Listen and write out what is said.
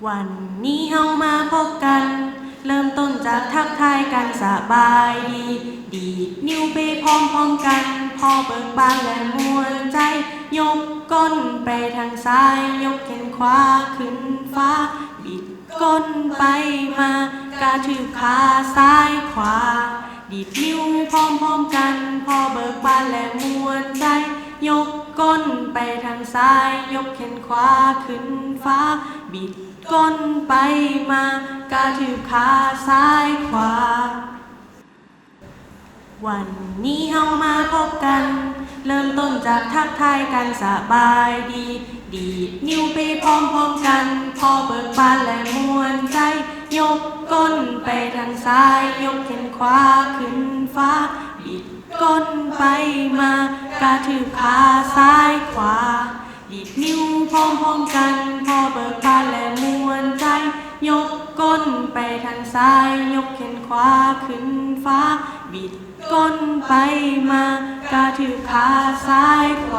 วันนี้เฮามาพบกัน เริ่มต้นจากทักทายกันสบายดี ดีดนิ้วไปพร้อมๆกัน พอเบิกบานและมวนใจ ยกก้นไปทางซ้าย ยกแขนขวาขึ้นฟ้า บิดก้นไปมากระทืบขาซ้ายขวา ดีดนิ้วพร้อมๆกัน พอเบิกบานและมวนใจ ยกก้นไปทางซ้าย ยกแขนขวาขึ้นฟ้า บิดก้นไปมากระทืบขาซ้ายขวา วันนี้เฮามาพบกัน เริ่มต้นจากทักทายกันสบายดี ดีดนิ้วไปพร้อมๆกัน พอเบิกบานและมวนใจ ยกก้นไปทางซ้าย ยกแขนขวาขึ้นฟ้า บิดก้นไปมากระทืบขาซ้ายขวา ดีดนิ้วพร้อมๆกัน พอเบิกบานและมวนใจ ยกก้นไปทางซ้าย ยกแขนขวาขึ้นฟ้า บิดก้นไปมากระทืบขาซ้ายขวา